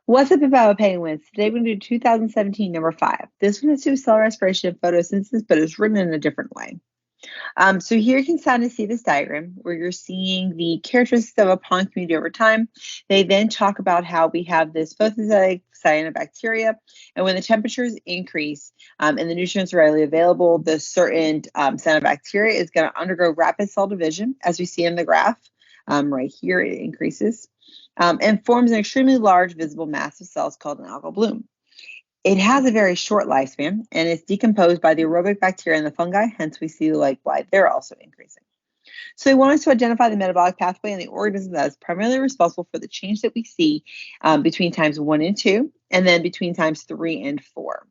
What's up about penguins? Today we're going to do 2017 number 5. This one has to do with cell respiration and photosynthesis, but it's written in a different way. So here you can kind of see this diagram where you're seeing the characteristics of a pond community over time. They then talk about how we have this photosynthetic cyanobacteria, and when the temperatures increase and the nutrients are readily available, the certain cyanobacteria is going to undergo rapid cell division, as we see in the graph. Right here, it increases and forms an extremely large visible mass of cells called an algal bloom. It has a very short lifespan and it's decomposed by the aerobic bacteria and the fungi, hence we see why they're also increasing. So we want us to identify the metabolic pathway in the organism that is primarily responsible for the change that we see between times 1 and 2, and then between times 3 and 4.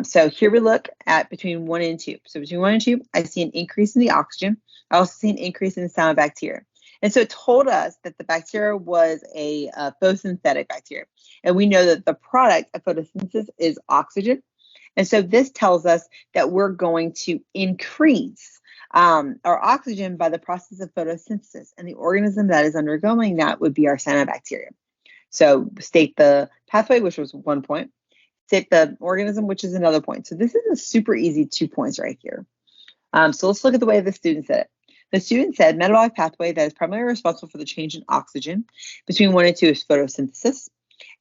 So here we look at between 1 and 2. So between 1 and 2, I see an increase in the oxygen. I also see an increase in the cyanobacteria. And so it told us that the bacteria was a photosynthetic bacteria. And we know that the product of photosynthesis is oxygen. And so this tells us that we're going to increase our oxygen by the process of photosynthesis. And the organism that is undergoing that would be our cyanobacteria. So state the pathway, which was 1 point. State the organism, which is another point. So this is a super easy 2 points right here. So let's look at the way the student said it. The student said metabolic pathway that is primarily responsible for the change in oxygen between 1 and 2 is photosynthesis,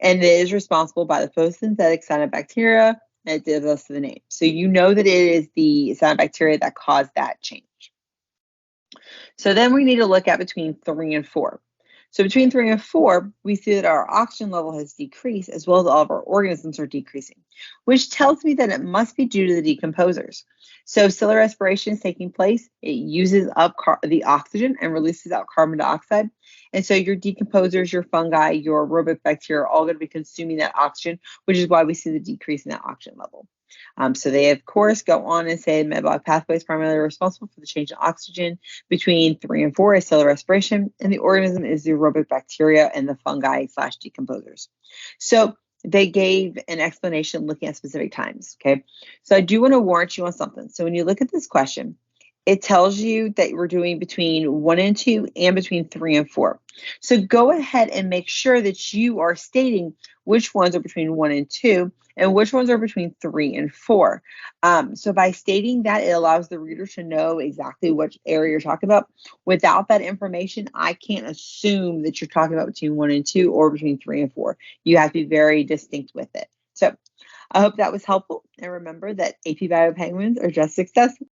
and it is responsible by the photosynthetic cyanobacteria, and it gives us the name. So you know that it is the cyanobacteria that caused that change. So then we need to look at between 3 and 4. So between 3 and 4, we see that our oxygen level has decreased as well as all of our organisms are decreasing, which tells me that it must be due to the decomposers. So cellular respiration is taking place. It uses up the oxygen and releases out carbon dioxide. And so your decomposers, your fungi, your aerobic bacteria are all going to be consuming that oxygen, which is why we see the decrease in that oxygen level. So they, of course, go on and say metabolic pathway is primarily responsible for the change in oxygen between 3 and 4 is cellular respiration, and the organism is the aerobic bacteria and the fungi / decomposers. So they gave an explanation looking at specific times, okay? So I do want to warrant you on something. So when you look at this question, it tells you that we're doing between 1 and 2 and between 3 and 4. So go ahead and make sure that you are stating which ones are between 1 and 2 and which ones are between 3 and 4. So by stating that, it allows the reader to know exactly which area you're talking about. Without that information, I can't assume that you're talking about between 1 and 2 or between 3 and 4. You have to be very distinct with it. So I hope that was helpful. And remember that AP Bio penguins are just successful.